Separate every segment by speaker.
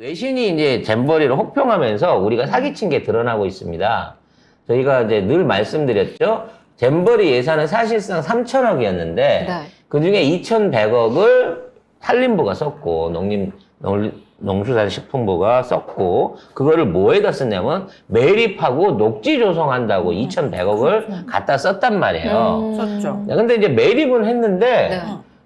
Speaker 1: 외신이 이제 잼버리를 혹평하면서 우리가 사기친 게 드러나고 있습니다. 저희가 이제 늘 말씀드렸죠. 잼버리 예산은 사실상 3천억이었는데
Speaker 2: 네.
Speaker 1: 그중에 2,100억을 산림부가 썼고 농수산식품부가 썼고 그거를 뭐에다 썼냐면 매립하고 녹지 조성한다고 2,100억을 갖다 썼단 말이에요.
Speaker 3: 썼죠.
Speaker 1: 근데 이제 매립은 했는데
Speaker 2: 네.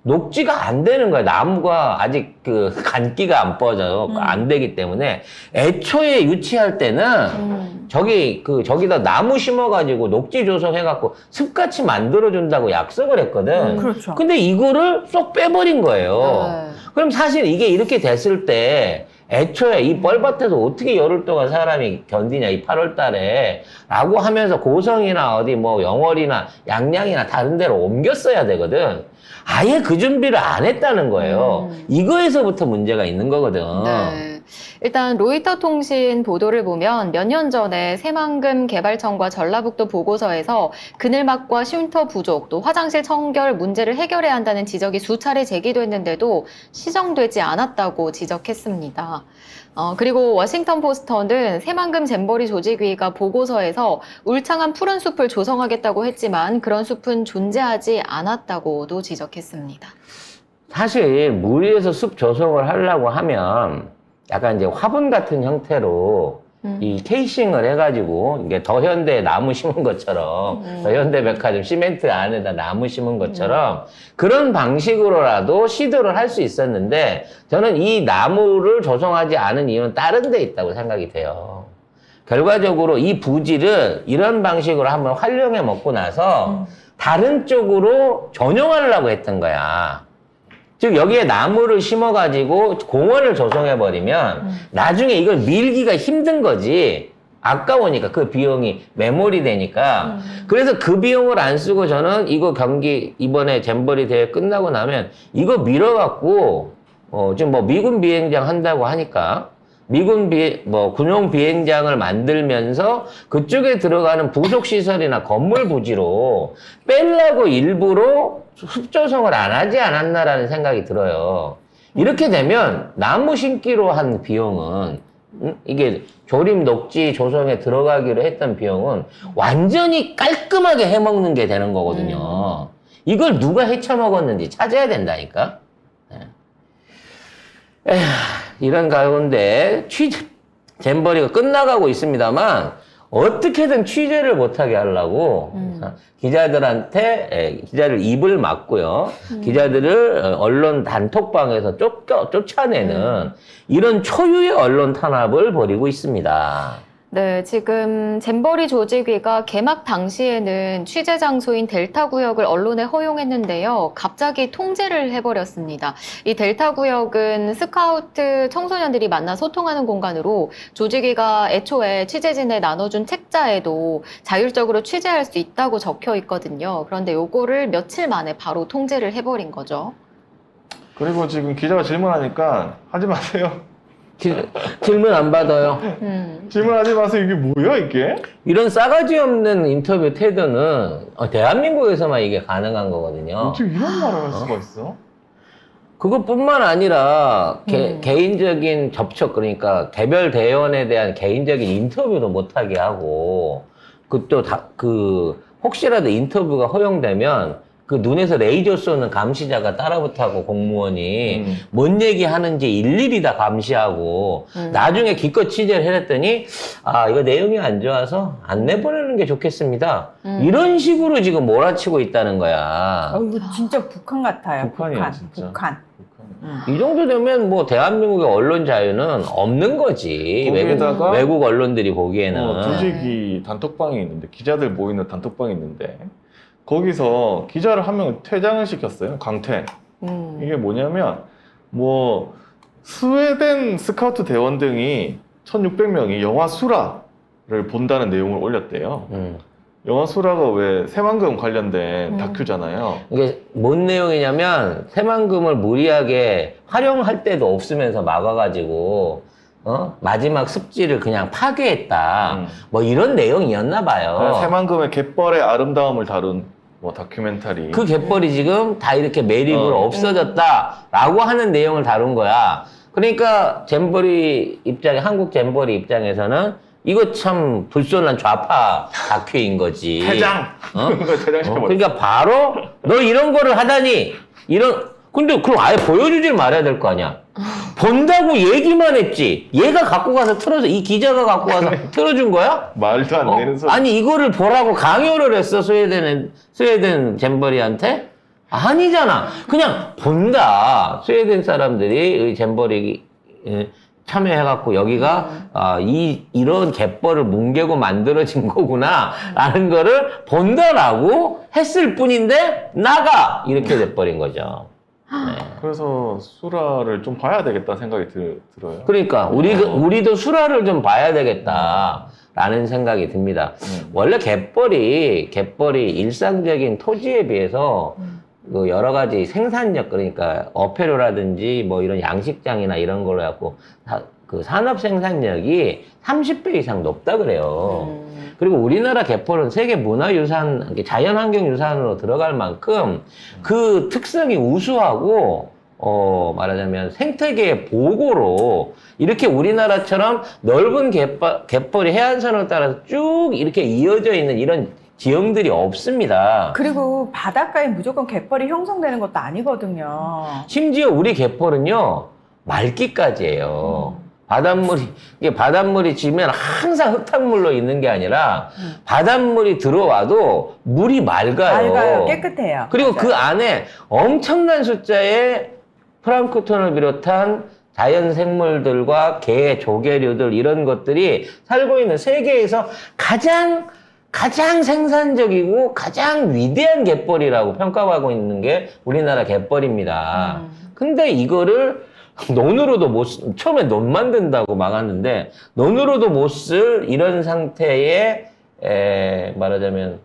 Speaker 1: 녹지가 안 되는 거야. 나무가 아직 그 간기가 안 뻗어요. 안 되기 때문에 애초에 유치할 때는 저기다 나무 심어가지고 녹지 조성해갖고 숲같이 만들어준다고 약속을 했거든.
Speaker 3: 그렇죠.
Speaker 1: 근데 이거를 쏙 빼버린 거예요.
Speaker 2: 네.
Speaker 1: 그럼 사실 이게 이렇게 됐을 때 애초에 이 뻘밭에서 어떻게 열흘 동안 사람이 견디냐, 이 8월 달에. 라고 하면서 고성이나 어디 뭐 영월이나 양양이나 다른 데로 옮겼어야 되거든. 아예 그 준비를 안 했다는 거예요. 이거에서부터 문제가 있는 거거든.
Speaker 2: 네. 일단 로이터 통신 보도를 보면 몇 년 전에 새만금 개발청과 전라북도 보고서에서 그늘막과 쉼터 부족, 또 화장실 청결 문제를 해결해야 한다는 지적이 수차례 제기됐는데도 시정되지 않았다고 지적했습니다. 그리고 워싱턴 포스터는 새만금 잼버리 조직위가 보고서에서 울창한 푸른 숲을 조성하겠다고 했지만 그런 숲은 존재하지 않았다고도 지적했습니다.
Speaker 1: 사실 물 위에서 숲 조성을 하려고 하면 약간 이제 화분 같은 형태로 이 케이싱을 해가지고 이게 더현대 나무 심은 것처럼 더현대 백화점 시멘트 안에다 나무 심은 것처럼 그런 방식으로라도 시도를 할 수 있었는데 저는 이 나무를 조성하지 않은 이유는 다른 데 있다고 생각이 돼요. 결과적으로 이 부지를 이런 방식으로 한번 활용해 먹고 나서 다른 쪽으로 전용하려고 했던 거야. 즉 여기에 나무를 심어가지고 공원을 조성해버리면 나중에 이걸 밀기가 힘든 거지. 아까우니까 그 비용이 매몰이 되니까. 그래서 그 비용을 안 쓰고 저는 이거 경기 이번에 잼버리 대회 끝나고 나면 이거 밀어갖고 지금 뭐 미군 비행장 한다고 하니까 군용 비행장을 만들면서 그쪽에 들어가는 부속 시설이나 건물 부지로 빼려고 일부러 숲 조성을 안 하지 않았나라는 생각이 들어요. 이렇게 되면 나무 심기로 한 비용은 이게 조림 녹지 조성에 들어가기로 했던 비용은 완전히 깔끔하게 해먹는 게 되는 거거든요. 이걸 누가 헤쳐먹었는지 찾아야 된다니까. 에휴, 이런 가운데 잼버리가 끝나가고 있습니다만 어떻게든 취재를 못하게 하려고 기자들 입을 막고요. 기자들을 언론 단톡방에서 쫓아내는 이런 초유의 언론 탄압을 벌이고 있습니다.
Speaker 2: 네, 지금 잼버리 조직위가 개막 당시에는 취재 장소인 델타 구역을 언론에 허용했는데요. 갑자기 통제를 해버렸습니다. 이 델타 구역은 스카우트 청소년들이 만나 소통하는 공간으로 조직위가 애초에 취재진에 나눠준 책자에도 자율적으로 취재할 수 있다고 적혀 있거든요. 그런데 요거를 며칠 만에 바로 통제를 해버린 거죠.
Speaker 4: 그리고 지금 기자가 질문하니까 하지 마세요.
Speaker 1: 질문 안 받아요.
Speaker 4: 질문하지 마세요. 이게 뭐야 이게?
Speaker 1: 이런 싸가지 없는 인터뷰 태도는 대한민국에서만 이게 가능한 거거든요.
Speaker 4: 어떻게 이런 말을 할 수가 있어? 그것뿐만
Speaker 1: 아니라 개인적인 접촉, 그러니까 개별 대원에 대한 개인적인 인터뷰도 못하게 하고 혹시라도 인터뷰가 허용되면 그 눈에서 레이저 쏘는 감시자가 따라붙하고 공무원이 뭔 얘기하는지 일일이 다 감시하고 나중에 기껏 취재를 해냈더니 이거 내용이 안 좋아서 안 내보내는 게 좋겠습니다. 이런 식으로 지금 몰아치고 있다는 거야.
Speaker 3: 이거 진짜 북한 같아요.
Speaker 4: 북한이야, 진짜.
Speaker 3: 북한.
Speaker 1: 이 정도 되면 뭐 대한민국의 언론 자유는 없는 거지.
Speaker 4: 거기에다가
Speaker 1: 외국 언론들이 보기에는.
Speaker 4: 조직이 단톡방이 있는데 기자들 모이는 단톡방이 있는데 거기서 기자를 한 명을 퇴장을 시켰어요. 강퇴. 이게 뭐냐면 스웨덴 스카우트 대원 등이 1,600명이 영화 수라를 본다는 내용을 올렸대요. 영화 수라가 왜 새만금 관련된 다큐잖아요.
Speaker 1: 이게 뭔 내용이냐면 새만금을 무리하게 활용할 데도 없으면서 막아가지고 마지막 습지를 그냥 파괴했다. 뭐 이런 내용이었나 봐요.
Speaker 4: 새만금의 갯벌의 아름다움을 다룬 다큐멘터리.
Speaker 1: 그 갯벌이 지금 다 이렇게 매립으로 없어졌다라고 하는 내용을 다룬 거야. 그러니까 잼버리 입장에 한국 잼버리 입장에서는 이거 참 불손한 좌파 다큐인 거지.
Speaker 4: 퇴장. 퇴장
Speaker 1: 그러니까 바로 너 이런 거를 하다니 근데 그럼 아예 보여주질 말아야 될 거 아니야. 본다고 얘기만 했지. 얘가 갖고 가서 틀어서 이 기자가 갖고 가서 틀어준 거야?
Speaker 4: 말도 안 되는 소리.
Speaker 1: 아니 이거를 보라고 강요를 했어 스웨덴 잼버리한테? 아니잖아. 그냥 본다. 스웨덴 사람들이 잼버리 참여해갖고 여기가 이런 갯벌을 뭉개고 만들어진 거구나라는 거를 본다라고 했을 뿐인데 나가 이렇게 돼버린 거죠. 네.
Speaker 4: 그래서 수라를 좀 봐야 되겠다 생각이 들어요.
Speaker 1: 그러니까 우리도 수라를 좀 봐야 되겠다라는 생각이 듭니다. 원래 갯벌이 일상적인 토지에 비해서 그 여러 가지 생산력 그러니까 어패류라든지 뭐 이런 양식장이나 이런 걸로 해갖고 그 산업 생산력이 30배 이상 높다 그래요. 그리고 우리나라 갯벌은 세계 문화유산, 자연환경유산으로 들어갈 만큼 그 특성이 우수하고 말하자면 생태계 보고로 이렇게 우리나라처럼 넓은 갯벌이 해안선을 따라서 쭉 이렇게 이어져 있는 이런 지형들이 없습니다.
Speaker 3: 그리고 바닷가에 무조건 갯벌이 형성되는 것도 아니거든요.
Speaker 1: 심지어 우리 갯벌은요 맑기까지예요. 바닷물이 지면 항상 흙탕물로 있는 게 아니라 바닷물이 들어와도 물이 맑아요.
Speaker 3: 깨끗해요.
Speaker 1: 그리고
Speaker 3: 맞아요.
Speaker 1: 그 안에 엄청난 숫자의 플랑크톤을 비롯한 자연 생물들과 개, 조개류들 이런 것들이 살고 있는 세계에서 가장 생산적이고 가장 위대한 갯벌이라고 평가하고 있는 게 우리나라 갯벌입니다. 근데 이거를 논으로도 처음에 논 만든다고 막았는데 논으로도 못 쓸 이런 상태의 말하자면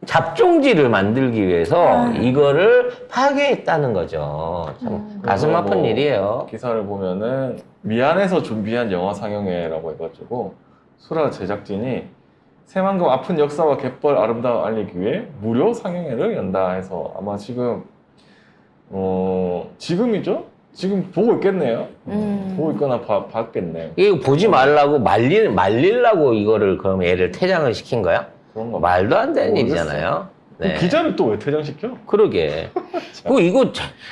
Speaker 1: 잡종지를 만들기 위해서 이거를 파괴했다는 거죠. 참 가슴 아픈 일이에요.
Speaker 4: 기사를 보면은 미안해서 준비한 영화 상영회라고 해가지고 수라 제작진이 새만금 아픈 역사와 갯벌 아름다움 알리기 위해 무료 상영회를 연다 해서 아마 지금이죠? 지금 보고 있겠네요. 보고 있거나 봤겠네요.
Speaker 1: 이거 보지 말라고 말리려고 이거를 그럼 얘를 퇴장을 시킨 거야?
Speaker 4: 그런가 봐.
Speaker 1: 말도 안 되는
Speaker 4: 모르겠어요.
Speaker 1: 일이잖아요.
Speaker 4: 그럼
Speaker 1: 네.
Speaker 4: 기자를 또 왜 퇴장시켜?
Speaker 1: 그러게.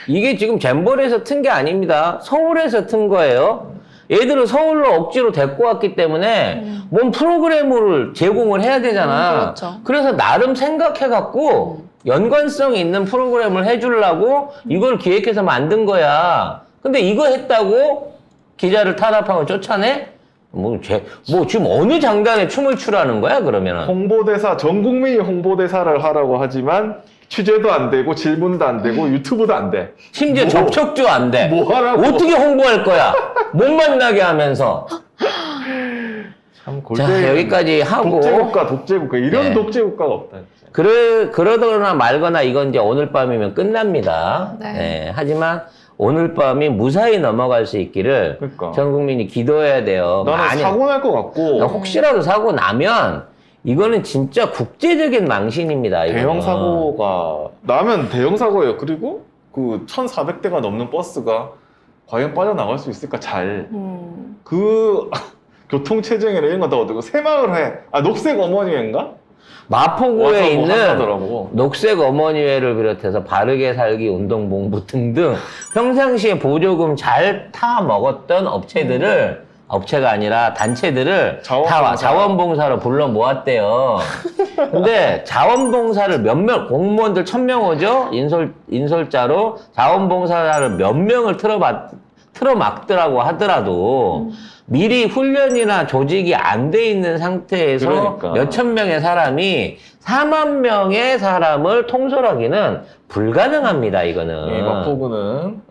Speaker 1: 이게 지금 잼버리에서 튼 게 아닙니다. 서울에서 튼 거예요. 얘들은 서울로 억지로 데리고 왔기 때문에 뭔 프로그램을 제공을 해야 되잖아.
Speaker 2: 그렇죠.
Speaker 1: 그래서 나름 생각해갖고 연관성 있는 프로그램을 해주려고 이걸 기획해서 만든 거야. 근데 이거 했다고 기자를 탄압하고 쫓아내? 지금 어느 장단에 춤을 추라는 거야, 그러면은?
Speaker 4: 홍보대사, 전 국민이 홍보대사를 하라고 하지만 취재도 안 되고 질문도 안 되고 유튜브도 안 돼.
Speaker 1: 심지어 접촉도 안 돼.
Speaker 4: 뭐 하라고?
Speaker 1: 어떻게 홍보할 거야? 못 만나게 하면서.
Speaker 4: 참
Speaker 1: 자, 여기까지 하고.
Speaker 4: 독재국가. 이런
Speaker 1: 네.
Speaker 4: 독재국가가 없다. 진짜.
Speaker 1: 그러거나 말거나 이건 이제 오늘 밤이면 끝납니다.
Speaker 2: 네.
Speaker 1: 네, 하지만 오늘 밤이 무사히 넘어갈 수 있기를
Speaker 4: 그러니까.
Speaker 1: 전 국민이 기도해야 돼요.
Speaker 4: 나는 사고 날 것 같고
Speaker 1: 혹시라도 사고 나면 이거는 진짜 국제적인 망신입니다. 이거는.
Speaker 4: 대형 사고가 나면 대형 사고예요. 그리고 그 1,400대가 넘는 버스가 과연 빠져나갈 수 있을까? 그 교통체증이나 이런 거 다 어디고 새마을회, 녹색 어머니회인가?
Speaker 1: 마포구에
Speaker 4: 와서 뭐
Speaker 1: 있는
Speaker 4: 한다더라고.
Speaker 1: 녹색 어머니회를 비롯해서 바르게 살기 운동본부 등등 평상시에 보조금 잘 타 먹었던 업체가 아니라 단체들을 다 자원봉사로 불러 모았대요. 근데 자원봉사를 공무원들 1,000명 오죠? 인솔자로 자원봉사를 몇 명을 틀어막더라고 하더라도 미리 훈련이나 조직이 안 돼 있는 상태에서
Speaker 4: 그러니까.
Speaker 1: 몇천 명의 사람이 4만 명의 사람을 통솔하기는 불가능합니다, 이거는.
Speaker 4: 이 마포구는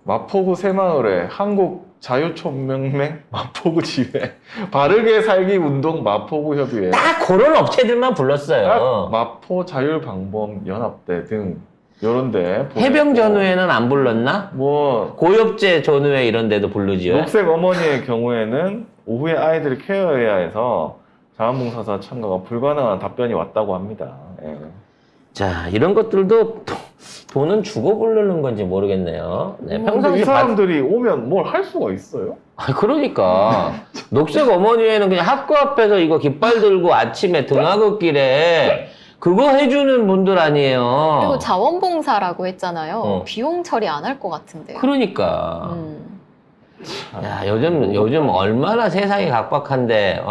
Speaker 4: 마포구 새마을회, 한국자유촌명맹 마포구 지회, 바르게 살기 운동 마포구 협의회,
Speaker 1: 딱 그런 업체들만 불렀어요.
Speaker 4: 마포자율방범연합대 등 요런데
Speaker 1: 해병 전후회는 안 불렀나?
Speaker 4: 뭐
Speaker 1: 고엽제 전후회 이런 데도 부르지요.
Speaker 4: 녹색 어머니의 경우에는 오후에 아이들을 케어해야 해서 자원봉사자 참가가 불가능한 답변이 왔다고 합니다. 예.
Speaker 1: 자, 이런 것들도 돈은 주고 부르는 건지 모르겠네요. 네,
Speaker 4: 근데
Speaker 1: 평상시
Speaker 4: 이 사람들이 오면 뭘 할 수가 있어요?
Speaker 1: 그러니까 녹색 어머니회는 그냥 학교 앞에서 이거 깃발 들고 아침에 등하굣길에 그거 해주는 분들 아니에요.
Speaker 2: 그리고 자원봉사라고 했잖아요.
Speaker 1: 어.
Speaker 2: 비용 처리 안 할 것 같은데요.
Speaker 1: 그러니까 야, 요즘 얼마나 세상이 각박한데,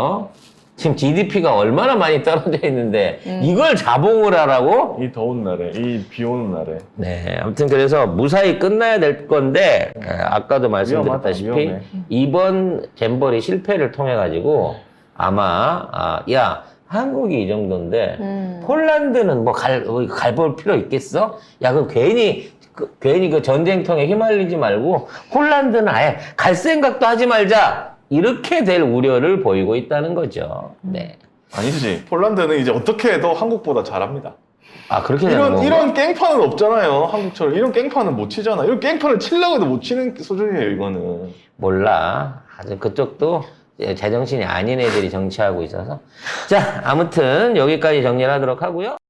Speaker 1: 지금 GDP가 얼마나 많이 떨어져 있는데, 이걸 자봉을 하라고?
Speaker 4: 이 더운 날에, 이 비 오는 날에.
Speaker 1: 네, 아무튼 그래서 무사히 끝나야 될 건데, 아까도 말씀드렸다시피,
Speaker 4: 위험해.
Speaker 1: 이번 잼버리 실패를 통해가지고, 아마, 야, 한국이 이 정도인데, 폴란드는 뭐 갈볼 필요 있겠어? 야, 그럼 괜히 그 전쟁통에 휘말리지 말고 폴란드는 아예 갈 생각도 하지 말자 이렇게 될 우려를 보이고 있다는 거죠. 네.
Speaker 4: 아니지. 폴란드는 이제 어떻게 해도 한국보다 잘합니다.
Speaker 1: 아 그렇게 되는 건가?
Speaker 4: 이런 깽판은 없잖아요. 한국처럼. 이런 깽판은 못 치잖아. 이런 깽판을 치려고 해도 못 치는 수준이에요, 이거는.
Speaker 1: 몰라. 아주 그쪽도 제정신이 아닌 애들이 정치하고 있어서. 자, 아무튼 여기까지 정리를 하도록 하고요.